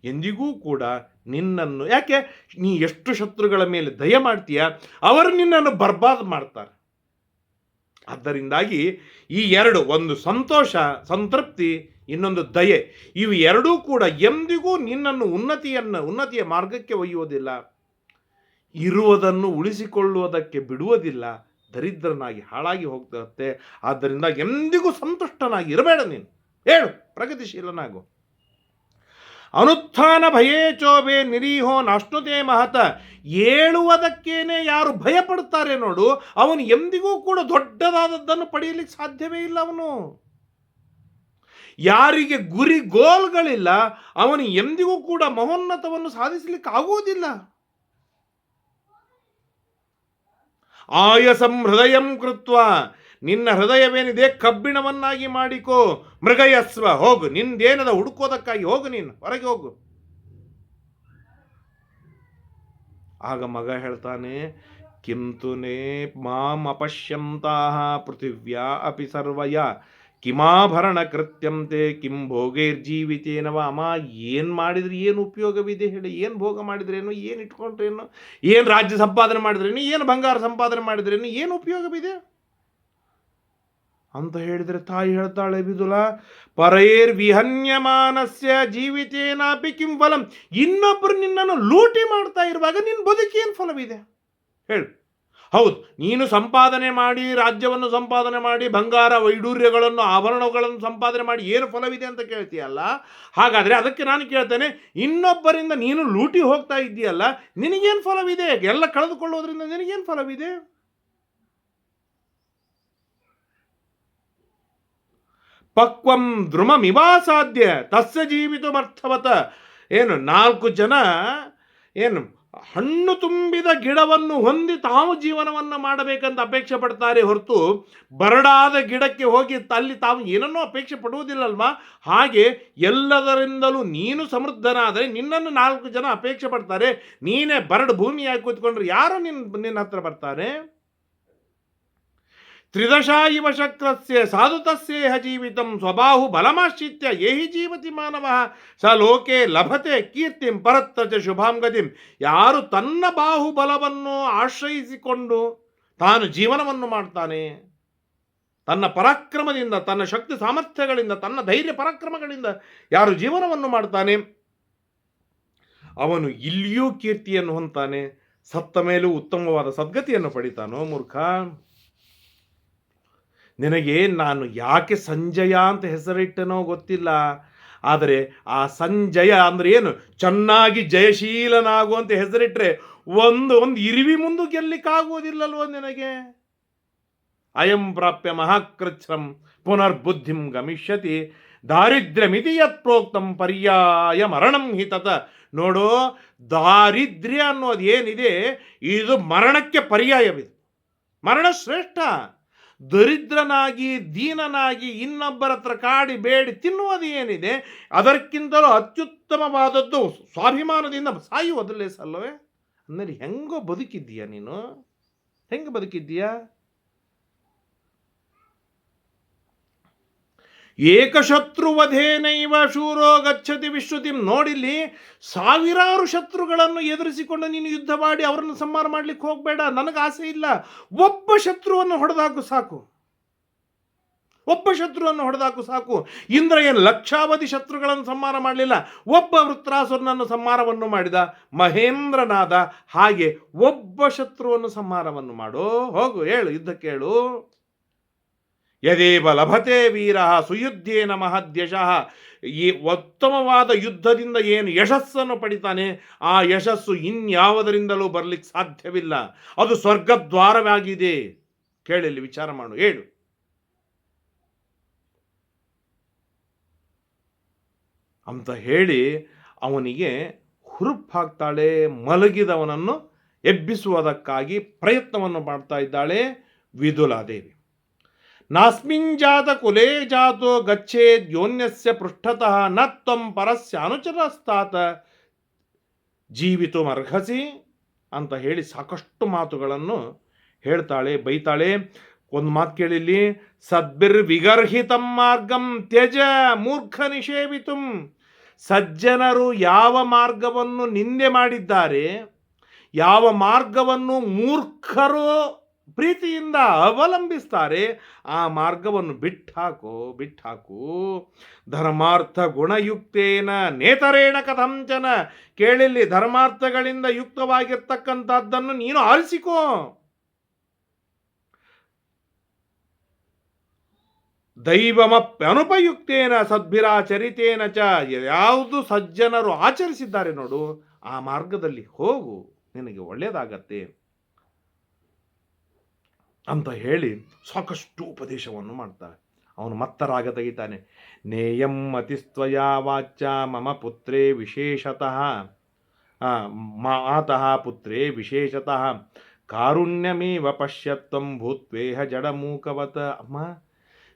ಎಂದಿಗೂ ಕೂಡ ನಿನ್ನನ್ನು, ಯಾಕೆ ನೀ ಎಷ್ಟು ಶತ್ರುಗಳ ಮೇಲೆ ದಯೆ ಮಾಡ್ತೀಯ, ಅವರು ನಿನ್ನನ್ನು ಬರ್ಬಾದ್ ಮಾಡ್ತಾರೆ. ಆದ್ದರಿಂದಾಗಿ ಈ ಎರಡು, ಒಂದು ಸಂತೋಷ ಸಂತೃಪ್ತಿ, ಇನ್ನೊಂದು ದಯೆ, ಇವು ಎರಡೂ ಕೂಡ ಎಂದಿಗೂ ನಿನ್ನನ್ನು ಉನ್ನತಿಯ ಮಾರ್ಗಕ್ಕೆ ಒಯ್ಯುವುದಿಲ್ಲ, ಇರುವುದನ್ನು ಉಳಿಸಿಕೊಳ್ಳುವುದಕ್ಕೆ ಬಿಡುವುದಿಲ್ಲ, ದರಿದ್ರನಾಗಿ ಹಾಳಾಗಿ ಹೋಗ್ತದೆ. ಆದ್ದರಿಂದ ಎಂದಿಗೂ ಸಂತುಷ್ಟನಾಗಿ ಇರಬೇಡ ನೀನು. ಹೇಳು, ಪ್ರಗತಿಶೀಲನಾಗು. ಅನುತ್ಥಾನ ಭಯೇ ಚೋಬೆ ನಿರೀಹೋ ನಾಶ್ನುತೆ ಮಹತ. ಏಳುವುದಕ್ಕೇನೆ ಯಾರು ಭಯಪಡ್ತಾರೆ ನೋಡು, ಅವನು ಎಂದಿಗೂ ಕೂಡ ದೊಡ್ಡದಾದದ್ದನ್ನು ಪಡೆಯಲಿಕ್ಕೆ ಸಾಧ್ಯವೇ ಇಲ್ಲ. ಅವನು ಯಾರಿಗೆ ಗುರಿ ಗೋಲ್ಗಳಿಲ್ಲ ಅವನು ಎಂದಿಗೂ ಕೂಡ ಮಹೋನ್ನತವನ್ನು ಸಾಧಿಸಲಿಕ್ಕೆ ಆಗುವುದಿಲ್ಲ. ಆಯಸಂ ಹೃದಯಂ ಕೃತ್ವ, ನಿನ್ನ ಹೃದಯವೇನಿದೆ ಕಬ್ಬಿಣವನ್ನಾಗಿ ಮಾಡಿಕೋ. ಮೃಗಯಸ್ವ, ಹೋಗು, ನಿಂದೇನದ ಹುಡುಕೋದಕ್ಕಾಗಿ ಹೋಗು, ನೀನು ಹೊರಗೆ ಹೋಗು. ಆಗ ಮಗ ಹೇಳ್ತಾನೆ, ಕಿಂತುನೇ ಮಾಂ ಅಪಶ್ಯಂತಾಹ ಪೃಥಿವ್ಯಾ ಅಪಿ ಸರ್ವಯ ಕಿಮಾಭರಣ ಕೃತ್ಯಂತೆ ಕಿಂ ಭೋಗೈರ್ಜೀವಿತೇನವ. ಅಮ್ಮ, ಏನು ಮಾಡಿದ್ರೆ ಏನು ಉಪಯೋಗವಿದೆ ಹೇಳಿ? ಏನು ಭೋಗ ಮಾಡಿದ್ರೇನು, ಏನು ಇಟ್ಕೊಂಡ್ರೇನು, ಏನು ರಾಜ್ಯ ಸಂಪಾದನೆ ಮಾಡಿದ್ರೇನು, ಏನು ಬಂಗಾರ ಸಂಪಾದನೆ ಮಾಡಿದ್ರೇನು, ಏನು ಉಪಯೋಗವಿದೆ ಅಂತ ಹೇಳಿದರೆ ತಾಯಿ ಹೇಳ್ತಾಳೆ, ಬಿದುಲ ಪರೈರ್ ವಿಹನ್ಯಮಾನಸ್ಯ ಜೀವಿತೇನಾಪಿ ಕಿಂ ಫಲಂ. ಇನ್ನೊಬ್ಬರು ನಿನ್ನನ್ನು ಲೂಟಿ ಮಾಡ್ತಾ ಇರುವಾಗ ನಿನ್ನ ಬದುಕೇನು ಫಲವಿದೆ ಹೇಳು? ಹೌದು, ನೀನು ಸಂಪಾದನೆ ಮಾಡಿ, ರಾಜ್ಯವನ್ನು ಸಂಪಾದನೆ ಮಾಡಿ, ಬಂಗಾರ ವೈಡೂರ್ಯಗಳನ್ನು ಆಭರಣಗಳನ್ನು ಸಂಪಾದನೆ ಮಾಡಿ ಏನು ಫಲವಿದೆ ಅಂತ ಕೇಳ್ತೀಯಲ್ಲ. ಹಾಗಾದರೆ ಅದಕ್ಕೆ ನಾನು ಕೇಳ್ತೇನೆ, ಇನ್ನೊಬ್ಬರಿಂದ ನೀನು ಲೂಟಿ ಹೋಗ್ತಾ ಇದ್ದೀಯಲ್ಲ, ನಿನಗೇನು ಫಲವಿದೆ? ಎಲ್ಲ ಕಳೆದುಕೊಳ್ಳೋದ್ರಿಂದ ನಿನಗೇನು ಫಲವಿದೆ? ಪಕ್ವಂ ದ್ರುಮಮಿವಾಸಾಧ್ಯ ತಸ್ಯ ಜೀವಿತಮರ್ಥವತ. ಏನು 4 ಜನ ಏನು ಹಣ್ಣು ತುಂಬಿದ ಗಿಡವನ್ನು ಹೊಂದಿ ತಾವು ಜೀವನವನ್ನು ಮಾಡಬೇಕಂತ ಅಪೇಕ್ಷೆ ಪಡ್ತಾರೆ ಹೊರತು ಬರಡಾದ ಗಿಡಕ್ಕೆ ಹೋಗಿ ಅಲ್ಲಿ ತಾವು ಏನನ್ನೂ ಅಪೇಕ್ಷೆ ಪಡುವುದಿಲ್ಲಲ್ವಾ? ಹಾಗೆ ಎಲ್ಲದರಿಂದಲೂ ನೀನು ಸಮೃದ್ಧನಾದರೆ ನಿನ್ನನ್ನು 4 ಜನ ಅಪೇಕ್ಷೆ ಪಡ್ತಾರೆ. ನೀನೇ ಬರಡು ಭೂಮಿಯಾಗಿ ಕೂತ್ಕೊಂಡ್ರೆ ಯಾರು ನಿನ್ನ ಹತ್ರ ಬರ್ತಾರೆ? ತ್ರಿದಶಾ ಇವ ಶಕ್ರಸ್ಯ ಸಾಧುತಸ್ಯೇಹ ಜೀವಿತಂ ಸ್ವಬಾಹು ಬಲಮಾಶ್ರಿತ್ಯ ಏಹಿ ಜೀವತಿ ಮಾನವ ಸ ಲೋಕೆ ಲಭತೆ ಕೀರ್ತಿಂ ಪರತ್ರ ಚ ಶುಭಾಂ ಗತಿಂ. ಯಾರು ತನ್ನ ಬಾಹುಬಲವನ್ನು ಆಶ್ರಯಿಸಿಕೊಂಡು ತಾನು ಜೀವನವನ್ನು ಮಾಡ್ತಾನೆ, ತನ್ನ ಪರಾಕ್ರಮದಿಂದ, ತನ್ನ ಶಕ್ತಿ ಸಾಮರ್ಥ್ಯಗಳಿಂದ, ತನ್ನ ಧೈರ್ಯ ಪರಾಕ್ರಮಗಳಿಂದ ಯಾರು ಜೀವನವನ್ನು ಮಾಡ್ತಾನೆ ಅವನು ಇಲ್ಲಿಯೂ ಕೀರ್ತಿಯನ್ನು ಹೊಂತಾನೆ, ಸತ್ತ ಮೇಲೂ ಉತ್ತಮವಾದ ಸದ್ಗತಿಯನ್ನು ಪಡಿತಾನೋ ಮೂರ್ಖ. ನಿನಗೆ ನಾನು ಯಾಕೆ ಸಂಜಯ ಅಂತ ಹೆಸರಿಟ್ಟನೋ ಗೊತ್ತಿಲ್ಲ, ಆದರೆ ಆ ಸಂಜಯ ಅಂದರೆ ಏನು? ಚೆನ್ನಾಗಿ ಜಯಶೀಲನಾಗುವಂತೆ ಹೆಸರಿಟ್ಟರೆ ಒಂದು ಇರಿವಿ ಮುಂದೆ ಗೆಲ್ಲಿಕ್ಕಾಗುವುದಿಲ್ಲಲ್ವ ನಿನಗೆ? ಅಯಂ ಪ್ರಾಪ್ಯ ಮಹಾಕೃಚ್ಛ್ರಂ ಪುನರ್ಬುದ್ಧಿಂ ಗಮಿಷ್ಯತಿ ದಾರಿದ್ರ್ಯಮಿತಿ ಯತ್ ಪ್ರೋಕ್ತಂ ಪರ್ಯಾಯ ಮರಣಂ ಹಿ ತತ. ನೋಡು, ದಾರಿದ್ರ್ಯ ಅನ್ನೋದು ಏನಿದೆ ಇದು ಮರಣಕ್ಕೆ ಪರ್ಯಾಯವಿದೆ. ಮರಣ ಶ್ರೇಷ್ಠ. ದರಿದ್ರನಾಗಿ ದೀನನಾಗಿ ಇನ್ನೊಬ್ಬರ ಹತ್ರ ಕಾಡಿ ಬೇಡಿ ತಿನ್ನುವುದು ಏನಿದೆ ಅದಕ್ಕಿಂತಲೂ ಅತ್ಯುತ್ತಮವಾದದ್ದು ಸ್ವಾಭಿಮಾನದಿಂದ ಸಾಯುವುದಲ್ಲೇ ಸಲ್ಲವೇ? ಅಂದರೆ ಹೆಂಗೋ ಬದುಕಿದ್ದೀಯ ನೀನು, ಹೆಂಗೆ ಬದುಕಿದ್ದೀಯ? ಏಕಶತ್ರುವಧೇನೈವ ಶೂರೋ ಗಚ್ಚತಿ ವಿಶ್ರುತಿಂ. ನೋಡಿಲ್ಲಿ, ಸಾವಿರಾರು ಶತ್ರುಗಳನ್ನು ಎದುರಿಸಿಕೊಂಡು ನೀನು ಯುದ್ಧ ಮಾಡಿ ಅವರನ್ನು ಸಂಹಾರ ಮಾಡಲಿಕ್ಕೆ ಹೋಗಬೇಡ. ನನಗೆ ಆಸೆ ಇಲ್ಲ. ಒಬ್ಬ ಶತ್ರುವನ್ನು ಹೊಡೆದಾಕು ಸಾಕು, ಒಬ್ಬ ಶತ್ರುವನ್ನು ಹೊಡೆದಾಕು ಸಾಕು. ಇಂದ್ರ ಏನು ಲಕ್ಷಾವಧಿ ಶತ್ರುಗಳನ್ನು ಸಂಹಾರ ಮಾಡಲಿಲ್ಲ, ಒಬ್ಬ ವೃತ್ರಾಸುರನನ್ನು ಸಂಹಾರವನ್ನು ಮಾಡಿದ, ಮಹೇಂದ್ರನಾದ. ಹಾಗೆ ಒಬ್ಬ ಶತ್ರುವನ್ನು ಸಂಹಾರವನ್ನು ಮಾಡು. ಹೋಗು, ಹೇಳು, ಯುದ್ಧಕ್ಕೆ ಹೇಳು. ಯದೇವ ಲಭತೆ ವೀರ ಸುಯುದ್ಧೇನ ಮಹದ್ಯಶಃ. ಈ ಉತ್ತಮವಾದ ಯುದ್ಧದಿಂದ ಏನು ಯಶಸ್ಸನ್ನು ಪಡಿತಾನೆ ಆ ಯಶಸ್ಸು ಇನ್ಯಾವುದರಿಂದಲೂ ಬರಲಿಕ್ಕೆ ಸಾಧ್ಯವಿಲ್ಲ. ಅದು ಸ್ವರ್ಗದ್ವಾರವಾಗಿದೆ. ಕೇಳಿಲ್ಲಿ, ವಿಚಾರ ಮಾಡು, ಹೇಳು. ಅಂತ ಹೇಳಿ ಅವನಿಗೆ ಹುರುಪಾಗ್ತಾಳೆ. ಮಲಗಿದವನನ್ನು ಎಬ್ಬಿಸುವುದಕ್ಕಾಗಿ ಪ್ರಯತ್ನವನ್ನು ಮಾಡ್ತಾ ಇದ್ದಾಳೆ ವಿದುಲಾದೇವಿ. ನಾಸ್ಮಿನ್ ಜಾತ ಕುಲೇ ಜಾತೋ ಗಚ್ಚೇದ್ಯೋನ್ಯಸ್ಯ ಪೃಷ್ಠತಃ ನ ತ್ವಂ ಪರಸ್ಯ ಅನುಚರಸ್ತಾತ ಜೀವಿತುಮರ್ಹಸಿ ಅಂತ ಹೇಳಿ ಸಾಕಷ್ಟು ಮಾತುಗಳನ್ನು ಹೇಳ್ತಾಳೆ, ಬೈತಾಳೆ. ಒಂದು ಮಾತು ಕೇಳಿಲ್ಲಿ, ಸದ್ಭಿರ್ವಿಗರ್ಹಿತಂ ಮಾರ್ಗಂ ತ್ಯಜ ಮೂರ್ಖ ನಿಷೇವಿತುಂ. ಸಜ್ಜನರು ಯಾವ ಮಾರ್ಗವನ್ನು ನಿಂದೆ ಮಾಡಿದ್ದಾರೆ, ಯಾವ ಮಾರ್ಗವನ್ನು ಮೂರ್ಖರು ಪ್ರೀತಿಯಿಂದ ಅವಲಂಬಿಸ್ತಾರೆ, ಆ ಮಾರ್ಗವನ್ನು ಬಿಟ್ಟಾಕು. ಧರ್ಮಾರ್ಥ ಗುಣಯುಕ್ತೇನ ನೇತರೇಣ ಕಥಂಚನ. ಕೇಳಿಲ್ಲಿ, ಧರ್ಮಾರ್ಥಗಳಿಂದ ಯುಕ್ತವಾಗಿರ್ತಕ್ಕಂಥದ್ದನ್ನು ನೀನು ಆರಿಸಿಕೋ. ದೈವಮಪ್ಯನುಪಯುಕ್ತೇನ ಸದ್ಭಿರಾಚರಿತೇನ ಚ, ಯಾವುದು ಸಜ್ಜನರು ಆಚರಿಸಿದ್ದಾರೆ ನೋಡು ಆ ಮಾರ್ಗದಲ್ಲಿ ಹೋಗು, ನಿನಗೆ ಒಳ್ಳೆಯದಾಗತ್ತೆ ಅಂತ ಹೇಳಿ ಸಾಕಷ್ಟು ಉಪದೇಶವನ್ನು ಮಾಡ್ತಾರೆ. ಅವನು ಮತ್ತರಾಗ ತೆಗಿತಾನೆ. ನೇಯಂ ಅತಿಸ್ತ್ವಯಾ ವಾಚ್ಯ ಮಮ ಪುತ್ರೇ ವಿಶೇಷತಃ ಮಾತಃ ಪುತ್ರೇ ವಿಶೇಷತಃ ಕಾರುಣ್ಯಮೇವ ಪಶ್ಯತ್ವಂ ಭೂತ್ವೇಹ ಜಡಮೂಕವತ. ಅಮ್ಮ,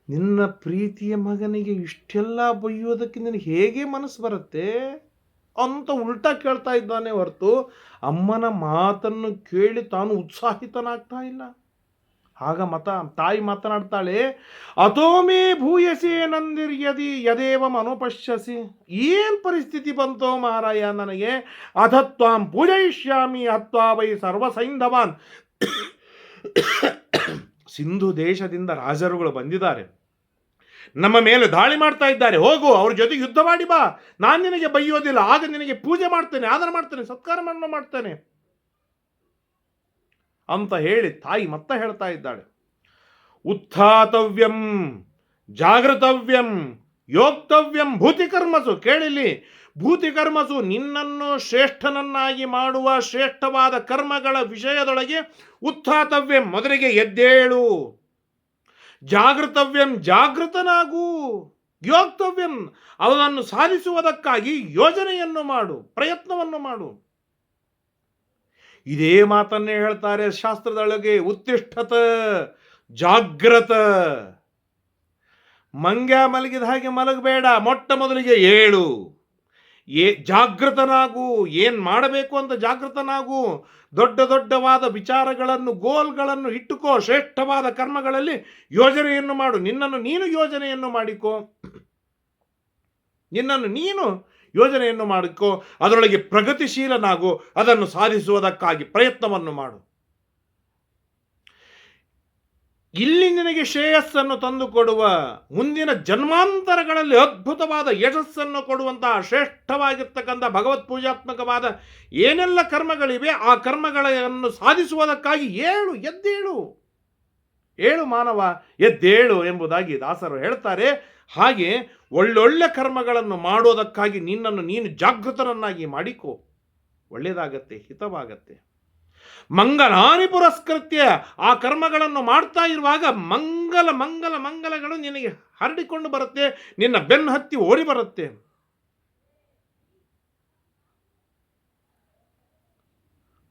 ನಿನ್ನ ಪ್ರೀತಿಯ ಮಗನಿಗೆ ಇಷ್ಟೆಲ್ಲ ಬೈಯೋದಕ್ಕೆ ನಿನಗೆ ಹೇಗೆ ಮನಸ್ಸು ಬರುತ್ತೆ ಅಂತ ಉಲ್ಟಾ ಕೇಳ್ತಾ ಇದ್ದಾನೆ ಹೊರತು ಅಮ್ಮನ ಮಾತನ್ನು ಕೇಳಿ ತಾನು ಉತ್ಸಾಹಿತನಾಗ್ತಾ ಇಲ್ಲ. ಆಗ ತಾಯಿ ಮಾತನಾಡ್ತಾಳೆ, ಅಥೋಮೇ ಭೂಯಸೆ ನಂದಿರ್ಯದಿ ಯದೇವಂ ಅನುಪಶ್ಯಸಿ. ಏನು ಪರಿಸ್ಥಿತಿ ಬಂತೋ ಮಹಾರಾಯ ನನಗೆ. ಅಥತ್ವಾಂ ಪೂಜಯಿಷ್ಯಾಮಿ ಹತ್ವಾ ವೈ ಸರ್ವಸೈಂಧವಾನ್. ಸಿಂಧು ದೇಶದಿಂದ ರಾಜರುಗಳು ಬಂದಿದ್ದಾರೆ, ನಮ್ಮ ಮೇಲೆ ದಾಳಿ ಮಾಡ್ತಾ ಇದ್ದಾರೆ. ಹೋಗು, ಅವ್ರ ಜೊತೆ ಯುದ್ಧ ಮಾಡಿ ಬಾ. ನಾನು ನಿನಗೆ ಬೈಯೋದಿಲ್ಲ, ಆಗ ನಿನಗೆ ಪೂಜೆ ಮಾಡ್ತೇನೆ, ಆದರ ಮಾಡ್ತೇನೆ, ಸತ್ಕಾರವನ್ನು ಮಾಡ್ತೇನೆ ಅಂತ ಹೇಳಿ ತಾಯಿ ಮತ್ತೆ ಹೇಳ್ತಾ ಇದ್ದಾಳೆ. ಉತ್ಥಾತವ್ಯಂ ಜಾಗೃತವ್ಯಂ ಯೋಕ್ತವ್ಯಂ ಭೂತಿಕರ್ಮಸು. ಕೇಳಿಲಿ, ಭೂತಿಕರ್ಮಸು, ನಿನ್ನನ್ನು ಶ್ರೇಷ್ಠನನ್ನಾಗಿ ಮಾಡುವ ಶ್ರೇಷ್ಠವಾದ ಕರ್ಮಗಳ ವಿಷಯದೊಳಗೆ ಉತ್ಥಾತವ್ಯಂ, ಮೊದಲಿಗೆ ಎದ್ದೇಳು. ಜಾಗೃತವ್ಯಂ, ಜಾಗೃತನಾಗು. ಯೋಕ್ತವ್ಯಂ, ಅವನನ್ನು ಸಾಧಿಸುವುದಕ್ಕಾಗಿ ಯೋಜನೆಯನ್ನು ಮಾಡು, ಪ್ರಯತ್ನವನ್ನು ಮಾಡು. ಇದೇ ಮಾತನ್ನೇ ಹೇಳ್ತಾರೆ ಶಾಸ್ತ್ರದೊಳಗೆ. ಉತ್ತಿಷ್ಠತ ಜಾಗ್ರತ. ಮಂಗ್ಯ ಮಲಗಿದ ಹಾಗೆ ಮಲಗಬೇಡ, ಮೊಟ್ಟ ಮೊದಲಿಗೆ ಏಳು, ಜಾಗೃತನಾಗು. ಏನು ಮಾಡಬೇಕು ಅಂತ ಜಾಗೃತನಾಗು. ದೊಡ್ಡ ದೊಡ್ಡವಾದ ವಿಚಾರಗಳನ್ನು, ಗೋಲ್ಗಳನ್ನು ಇಟ್ಟುಕೋ. ಶ್ರೇಷ್ಠವಾದ ಕರ್ಮಗಳಲ್ಲಿ ಯೋಜನೆಯನ್ನು ಮಾಡು. ನಿನ್ನನ್ನು ನೀನು ಯೋಜನೆಯನ್ನು ಮಾಡಿಕೋ, ನಿನ್ನನ್ನು ನೀನು ಯೋಜನೆಯನ್ನು ಮಾಡಿಕೋ. ಅದರೊಳಗೆ ಪ್ರಗತಿಶೀಲನಾಗು. ಅದನ್ನು ಸಾಧಿಸುವುದಕ್ಕಾಗಿ ಪ್ರಯತ್ನವನ್ನು ಮಾಡು. ಇಲ್ಲಿ ನಿನಗೆ ಶ್ರೇಯಸ್ಸನ್ನು ತಂದುಕೊಡುವ, ಮುಂದಿನ ಜನ್ಮಾಂತರಗಳಲ್ಲಿ ಅದ್ಭುತವಾದ ಯಶಸ್ಸನ್ನು ಕೊಡುವಂತಹ ಶ್ರೇಷ್ಠವಾಗಿರ್ತಕ್ಕಂಥ ಭಗವತ್ ಪೂಜಾತ್ಮಕವಾದ ಏನೆಲ್ಲ ಕರ್ಮಗಳಿವೆ ಆ ಕರ್ಮಗಳನ್ನು ಸಾಧಿಸುವುದಕ್ಕಾಗಿ ಎದ್ದೇಳು. ಏಳು ಮಾನವ, ಎದ್ದೇಳು ಎಂಬುದಾಗಿ ದಾಸರು ಹೇಳ್ತಾರೆ. ಹಾಗೆ ಒಳ್ಳೊಳ್ಳೆ ಕರ್ಮಗಳನ್ನು ಮಾಡೋದಕ್ಕಾಗಿ ನಿನ್ನನ್ನು ನೀನು ಜಾಗೃತರನ್ನಾಗಿ ಮಾಡಿಕೋ. ಒಳ್ಳೆಯದಾಗತ್ತೆ, ಹಿತವಾಗತ್ತೆ. ಮಂಗಲಾನಿ ಪುರಸ್ಕೃತ್ಯ, ಆ ಕರ್ಮಗಳನ್ನು ಮಾಡ್ತಾ ಇರುವಾಗ ಮಂಗಲಗಳು ನಿನಗೆ ಹರಡಿಕೊಂಡು ಬರುತ್ತೆ, ನಿನ್ನ ಬೆನ್ನು ಹತ್ತಿ ಓಡಿ ಬರುತ್ತೆ.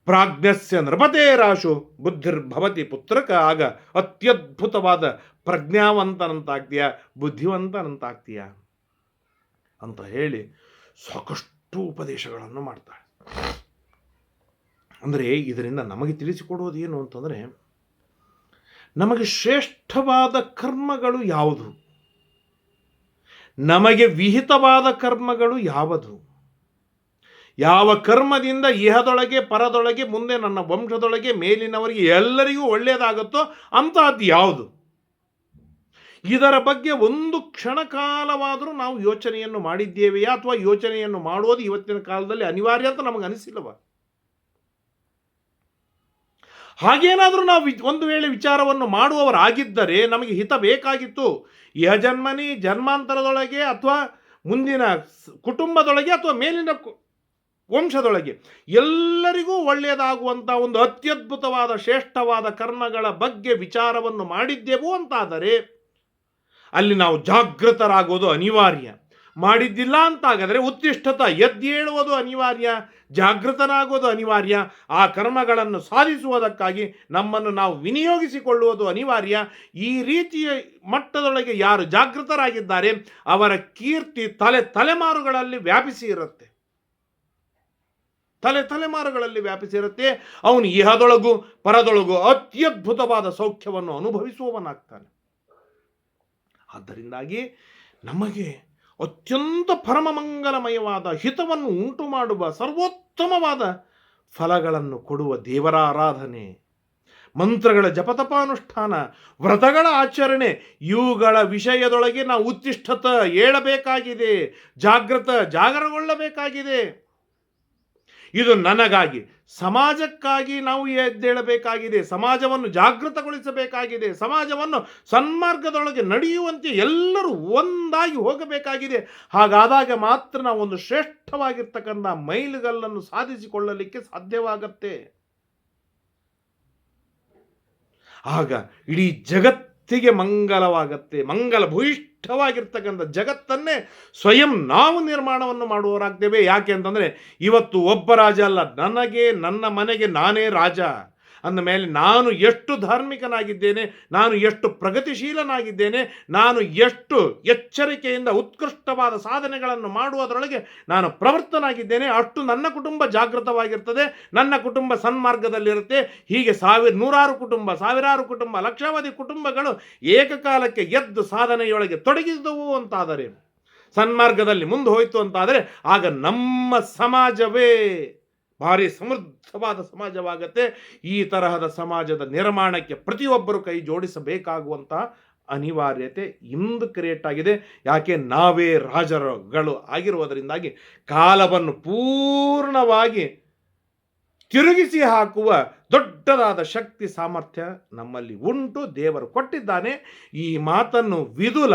ಪ್ರಾಜ್ಞಸ್ಯ ನೃಪತೇರಾಶು ಬುದ್ಧಿರ್ಭವತಿ ಪುತ್ರಕ. ಆಗ ಅತ್ಯದ್ಭುತವಾದ ಪ್ರಜ್ಞಾವಂತನಂತಾಗ್ತೀಯ, ಬುದ್ಧಿವಂತನಂತಾಗ್ತೀಯ ಅಂತ ಹೇಳಿ ಸಾಕಷ್ಟು ಉಪದೇಶಗಳನ್ನು ಮಾಡ್ತಾಳೆ. ಅಂದರೆ ಇದರಿಂದ ನಮಗೆ ತಿಳಿಸಿಕೊಡೋದು ಏನು ಅಂತಂದರೆ, ನಮಗೆ ಶ್ರೇಷ್ಠವಾದ ಕರ್ಮಗಳು ಯಾವುದು, ನಮಗೆ ವಿಹಿತವಾದ ಕರ್ಮಗಳು ಯಾವುದು, ಯಾವ ಕರ್ಮದಿಂದ ಇಹದೊಳಗೆ ಪರದೊಳಗೆ ಮುಂದೆ ನನ್ನ ವಂಶದೊಳಗೆ ಮೇಲಿನವರಿಗೆ ಎಲ್ಲರಿಗೂ ಒಳ್ಳೆಯದಾಗುತ್ತೋ ಅಂತಹದ್ದು ಯಾವುದು. ಇದರ ಬಗ್ಗೆ ಒಂದು ಕ್ಷಣಕಾಲವಾದರೂ ನಾವು ಯೋಚನೆಯನ್ನು ಮಾಡಿದ್ದೇವೆಯಾ, ಅಥವಾ ಯೋಚನೆಯನ್ನು ಮಾಡುವುದು ಇವತ್ತಿನ ಕಾಲದಲ್ಲಿ ಅನಿವಾರ್ಯ ಅಂತ ನಮಗೆ ಅನಿಸಿಲ್ಲವ? ಹಾಗೇನಾದರೂ ನಾವು ಒಂದು ವೇಳೆ ವಿಚಾರವನ್ನು ಮಾಡುವವರಾಗಿದ್ದರೆ ನಮಗೆ ಹಿತ ಬೇಕಾಗಿತ್ತು. ಜನ್ಮನಿ ಜನ್ಮಾಂತರದೊಳಗೆ ಅಥವಾ ಮುಂದಿನ ಕುಟುಂಬದೊಳಗೆ ಅಥವಾ ಮೇಲಿನ ವಂಶದೊಳಗೆ ಎಲ್ಲರಿಗೂ ಒಳ್ಳೆಯದಾಗುವಂಥ ಒಂದು ಅತ್ಯದ್ಭುತವಾದ ಶ್ರೇಷ್ಠವಾದ ಕರ್ಮಗಳ ಬಗ್ಗೆ ವಿಚಾರವನ್ನು ಮಾಡಿದ್ದೆವು ಅಂತಾದರೆ ಅಲ್ಲಿ ನಾವು ಜಾಗೃತರಾಗೋದು ಅನಿವಾರ್ಯ. ಮಾಡಿದ್ದಿಲ್ಲ ಅಂತಾಗದರೆ ಉತ್ತಿಷ್ಠತ, ಎದ್ದೇಳುವುದು ಅನಿವಾರ್ಯ, ಜಾಗೃತನಾಗೋದು ಅನಿವಾರ್ಯ. ಆ ಕರ್ಮಗಳನ್ನು ಸಾಧಿಸುವುದಕ್ಕಾಗಿ ನಮ್ಮನ್ನು ನಾವು ವಿನಿಯೋಗಿಸಿಕೊಳ್ಳುವುದು ಅನಿವಾರ್ಯ. ಈ ರೀತಿಯ ಮಟ್ಟದೊಳಗೆ ಯಾರು ಜಾಗೃತರಾಗಿದ್ದಾರೆ ಅವರ ಕೀರ್ತಿ ತಲೆಮಾರುಗಳಲ್ಲಿ ವ್ಯಾಪಿಸಿ ಇರುತ್ತೆ. ತಲೆಮಾರುಗಳಲ್ಲಿ ವ್ಯಾಪಿಸಿರುತ್ತೆ. ಅವನು ಇಹದೊಳಗೂ ಪರದೊಳಗೂ ಅತ್ಯದ್ಭುತವಾದ ಸೌಖ್ಯವನ್ನು ಅನುಭವಿಸುವವನಾಗ್ತಾನೆ. ಆದ್ದರಿಂದಾಗಿ ನಮಗೆ ಅತ್ಯಂತ ಪರಮ ಮಂಗಲಮಯವಾದ ಹಿತವನ್ನು ಉಂಟು ಮಾಡುವ ಸರ್ವೋತ್ತಮವಾದ ಫಲಗಳನ್ನು ಕೊಡುವ ದೇವರ ಆರಾಧನೆ, ಮಂತ್ರಗಳ ಜಪತಪಾನುಷ್ಠಾನ, ವ್ರತಗಳ ಆಚರಣೆ, ಇವುಗಳ ವಿಷಯದೊಳಗೆ ನಾವು ಉತ್ತಿಷ್ಠತ ಏಳಬೇಕಾಗಿದೆ, ಜಾಗರಗೊಳ್ಳಬೇಕಾಗಿದೆ. ಇದು ನನಗಾಗಿ, ಸಮಾಜಕ್ಕಾಗಿ ನಾವು ಎದ್ದೇಳಬೇಕಾಗಿದೆ, ಸಮಾಜವನ್ನು ಜಾಗೃತಗೊಳಿಸಬೇಕಾಗಿದೆ, ಸಮಾಜವನ್ನು ಸನ್ಮಾರ್ಗದೊಳಗೆ ನಡೆಯುವಂತೆ ಎಲ್ಲರೂ ಒಂದಾಗಿ ಹೋಗಬೇಕಾಗಿದೆ. ಹಾಗಾದಾಗ ಮಾತ್ರ ನಾವು ಒಂದು ಶ್ರೇಷ್ಠವಾಗಿರ್ತಕ್ಕಂಥ ಮೈಲುಗಲ್ಲನ್ನು ಸಾಧಿಸಿಕೊಳ್ಳಲಿಕ್ಕೆ ಸಾಧ್ಯವಾಗತ್ತೆ. ಆಗ ಇಡೀ ಜಗತ್ತಿಗೆ ಮಂಗಲವಾಗತ್ತೆ. ಮಂಗಲ ಭೂಯಿಷ್ಠವಾಗಿರ್ತಕ್ಕಂಥ ಜಗತ್ತನ್ನೇ ಸ್ವಯಂ ನಾವು ನಿರ್ಮಾಣವನ್ನು ಮಾಡುವವರಾಗ್ತೇವೆ. ಯಾಕೆ ಅಂತಂದರೆ ಇವತ್ತು ಒಬ್ಬ ರಾಜ ಅಲ್ಲ, ನನಗೆ ನನ್ನ ಮನೆಗೆ ನಾನೇ ರಾಜ ಅಂದ ಮೇಲೆ ನಾನು ಎಷ್ಟು ಧಾರ್ಮಿಕನಾಗಿದ್ದೇನೆ, ನಾನು ಎಷ್ಟು ಪ್ರಗತಿಶೀಲನಾಗಿದ್ದೇನೆ, ನಾನು ಎಷ್ಟು ಎಚ್ಚರಿಕೆಯಿಂದ ಉತ್ಕೃಷ್ಟವಾದ ಸಾಧನೆಗಳನ್ನು ಮಾಡುವುದರೊಳಗೆ ನಾನು ಪ್ರವರ್ತನಾಗಿದ್ದೇನೆ, ಅಷ್ಟು ನನ್ನ ಕುಟುಂಬ ಜಾಗೃತವಾಗಿರ್ತದೆ, ನನ್ನ ಕುಟುಂಬ ಸನ್ಮಾರ್ಗದಲ್ಲಿರುತ್ತೆ. ಹೀಗೆ ನೂರಾರು ಕುಟುಂಬ, ಸಾವಿರಾರು ಕುಟುಂಬ, ಲಕ್ಷಾವಧಿ ಕುಟುಂಬಗಳು ಏಕಕಾಲಕ್ಕೆ ಎದ್ದು ಸಾಧನೆಯೊಳಗೆ ತೊಡಗಿದವು ಅಂತಾದರೆ, ಸನ್ಮಾರ್ಗದಲ್ಲಿ ಮುಂದೆ ಹೋಯಿತು ಅಂತಾದರೆ, ಆಗ ನಮ್ಮ ಸಮಾಜವೇ ಭಾರಿ ಸಮೃದ್ಧವಾದ ಸಮಾಜವಾಗತ್ತೆ. ಈ ತರಹದ ಸಮಾಜದ ನಿರ್ಮಾಣಕ್ಕೆ ಪ್ರತಿಯೊಬ್ಬರು ಕೈ ಜೋಡಿಸಬೇಕಾಗುವಂಥ ಅನಿವಾರ್ಯತೆ ಇಂದು ಕ್ರಿಯೇಟ್ ಆಗಿದೆ. ಯಾಕೆ? ನಾವೇ ರಾಜರುಗಳು ಆಗಿರುವುದರಿಂದಾಗಿ ಕಾಲವನ್ನು ಪೂರ್ಣವಾಗಿ ತಿರುಗಿಸಿ ಹಾಕುವ ದೊಡ್ಡದಾದ ಶಕ್ತಿ ಸಾಮರ್ಥ್ಯ ನಮ್ಮಲ್ಲಿ ಉಂಟು, ದೇವರು ಕೊಟ್ಟಿದ್ದಾನೆ. ಈ ಮಾತನ್ನು ವಿದುಲ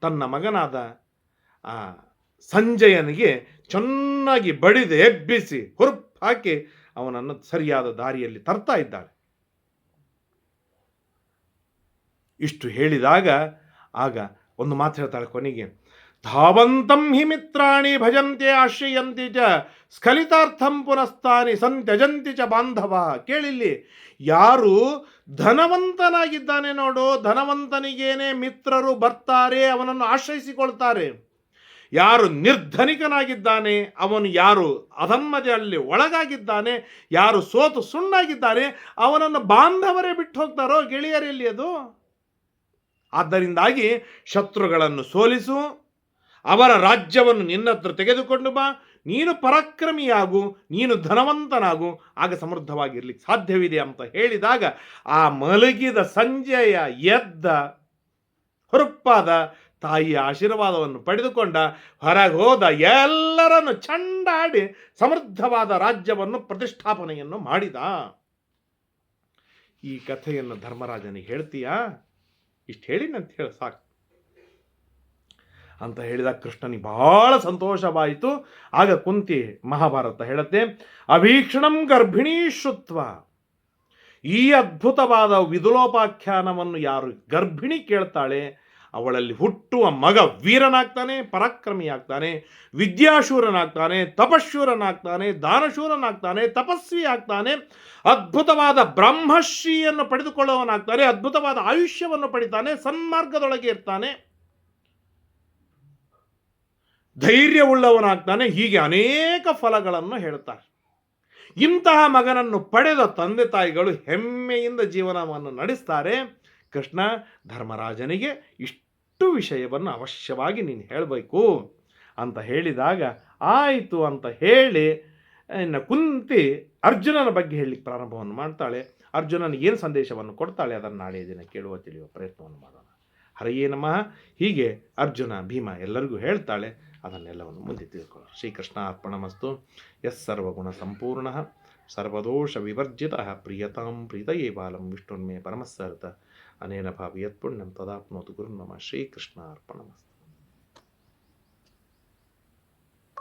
ತನ್ನ ಮಗನಾದ ಸಂಜಯನಿಗೆ ಚೆನ್ನಾಗಿ ಬಡಿದು ಎಬ್ಬಿಸಿ ಹುರುಪು ಹಾಕಿ ಅವನನ್ನು ಸರಿಯಾದ ದಾರಿಯಲ್ಲಿ ತರ್ತಾ ಇದ್ದಾಳೆ. ಇಷ್ಟು ಹೇಳಿದಾಗ ಆಗ ಒಂದು ಮಾತು ಹೇಳ್ತಾಳೆ ಕೊನೆಗೆ, ಧಾವಂತಂ ಹಿ ಮಿತ್ರಾಣಿ ಭಜಂತೆ ಆಶ್ರಯಂತಿ ಚ ಸ್ಖಲಿತಾರ್ಥಂ ಪುನಸ್ತಾನಿ ಸಂತ್ಯಜಂತಿ ಚ ಬಾಂಧವ. ಕೇಳಿಲ್ಲಿ, ಯಾರು ಧನವಂತನಾಗಿದ್ದಾನೆ ನೋಡು, ಧನವಂತನಿಗೇನೆ ಮಿತ್ರರು ಬರ್ತಾರೆ, ಅವನನ್ನು ಆಶ್ರಯಿಸಿಕೊಳ್ತಾರೆ. ಯಾರು ನಿರ್ಧನಿಕನಾಗಿದ್ದಾನೆ, ಅವನು ಯಾರು ಅಧರ್ಮದಲ್ಲಿ ಒಳಗಾಗಿದ್ದಾನೆ, ಯಾರು ಸೋತು ಸುಣ್ಣಾಗಿದ್ದಾನೆ, ಅವನನ್ನು ಬಾಂಧವರೇ ಬಿಟ್ಟು ಹೋಗ್ತಾರೋ, ಗೆಳೆಯರಲ್ಲಿ ಅದು. ಆದ್ದರಿಂದಾಗಿ ಶತ್ರುಗಳನ್ನು ಸೋಲಿಸು, ಅವರ ರಾಜ್ಯವನ್ನು ನಿನ್ನ ಹತ್ರ ತೆಗೆದುಕೊಂಡು ಬಾ, ನೀನು ಪರಾಕ್ರಮಿಯಾಗು, ನೀನು ಧನವಂತನಾಗು, ಆಗ ಸಮೃದ್ಧವಾಗಿರ್ಲಿಕ್ಕೆ ಸಾಧ್ಯವಿದೆ ಅಂತ ಹೇಳಿದಾಗ ಆ ಮಲಗಿದ ಸಂಜೆಯ ಎದ್ದ ಹುರುಪಾದ ತಾಯಿಯ ಆಶೀರ್ವಾದವನ್ನು ಪಡೆದುಕೊಂಡ, ಹೊರಗೆ ಹೋದ, ಎಲ್ಲರನ್ನು ಚಂಡಾಡಿ ಸಮೃದ್ಧವಾದ ರಾಜ್ಯವನ್ನು ಪ್ರತಿಷ್ಠಾಪನೆಯನ್ನು ಮಾಡಿದ. ಈ ಕಥೆಯನ್ನು ಧರ್ಮರಾಜನಿಗೆ ಹೇಳ್ತೀಯಾ? ಇಷ್ಟು ಹೇಳಿನಂತ ಹೇಳ ಸಾಕು ಅಂತ ಹೇಳಿದ ಕೃಷ್ಣನಿಗೆ ಬಹಳ ಸಂತೋಷವಾಯಿತು. ಆಗ ಕುಂತಿ ಮಹಾಭಾರತ ಹೇಳುತ್ತೆ, ಅಭೀಕ್ಷಣಂ ಗರ್ಭಿಣೀ ಶುತ್ವ. ಈ ಅದ್ಭುತವಾದ ವಿದುಲೋಪಾಖ್ಯಾನವನ್ನು ಯಾರು ಗರ್ಭಿಣಿ ಕೇಳ್ತಾಳೆ, ಅವಳಲ್ಲಿ ಹುಟ್ಟುವ ಮಗ ವೀರನಾಗ್ತಾನೆ, ಪರಾಕ್ರಮಿಯಾಗ್ತಾನೆ, ವಿದ್ಯಾಶೂರನಾಗ್ತಾನೆ, ತಪಶೂರನಾಗ್ತಾನೆ, ದಾನಶೂರನಾಗ್ತಾನೆ, ತಪಸ್ವಿ ಆಗ್ತಾನೆ, ಅದ್ಭುತವಾದ ಬ್ರಹ್ಮಶ್ರೀಯನ್ನು ಪಡೆದುಕೊಳ್ಳುವವನಾಗ್ತಾನೆ, ಅದ್ಭುತವಾದ ಆಯುಷ್ಯವನ್ನು ಪಡಿತಾನೆ, ಸನ್ಮಾರ್ಗದೊಳಗೆ ಇರ್ತಾನೆ, ಧೈರ್ಯವುಳ್ಳವನಾಗ್ತಾನೆ. ಹೀಗೆ ಅನೇಕ ಫಲಗಳನ್ನು ಹೇಳ್ತಾರೆ. ಇಂತಹ ಮಗನನ್ನು ಪಡೆದ ತಂದೆ ತಾಯಿಗಳು ಹೆಮ್ಮೆಯಿಂದ ಜೀವನವನ್ನು ನಡೆಸ್ತಾರೆ. ಕೃಷ್ಣ ಧರ್ಮರಾಜನಿಗೆ ಇಷ್ಟು ವಿಷಯವನ್ನು ಅವಶ್ಯವಾಗಿ ನೀನು ಹೇಳಬೇಕು ಅಂತ ಹೇಳಿದಾಗ ಆಯಿತು ಅಂತ ಹೇಳಿ ಇನ್ನು ಕುಂತಿ ಅರ್ಜುನನ ಬಗ್ಗೆ ಹೇಳಲಿಕ್ಕೆ ಪ್ರಾರಂಭವನ್ನು ಮಾಡ್ತಾಳೆ. ಅರ್ಜುನನಿಗೆ ಏನು ಸಂದೇಶವನ್ನು ಕೊಡ್ತಾಳೆ ಅದನ್ನು ನಾಳೆ ದಿನ ಕೇಳುವ ತಿಳಿಯುವ ಪ್ರಯತ್ನವನ್ನು ಮಾಡೋಣ. ಹರಯೇ ನಮಃ. ಹೀಗೆ ಅರ್ಜುನ ಭೀಮ ಎಲ್ಲರಿಗೂ ಹೇಳ್ತಾಳೆ. ಅದನ್ನೆಲ್ಲವನ್ನು ಮುಂದೆ ತಿಳ್ಕೊಳ್ಳೋಣ. ಶ್ರೀಕೃಷ್ಣ ಅರ್ಪಣಮಸ್ತು. ಯಸ್ಸರ್ವಗುಣ ಸಂಪೂರ್ಣ ಸರ್ವದೋಷ ವಿವರ್ಜಿತ ಪ್ರಿಯತಾಂ ಪ್ರೀತಯೇ ಬಾಲಂ ವಿಷ್ಣುನ್ಮೇ ಪರಮಸ್ಸರತ ಅನೇನ ಭಾವಿಯತ್ ಪುಣ್ಯಂ ತದಾಪ್ನೋತು ಗುರುರ್ನಮ. ಶ್ರೀಕೃಷ್ಣ ಅರ್ಪಣಮಸ್ತು.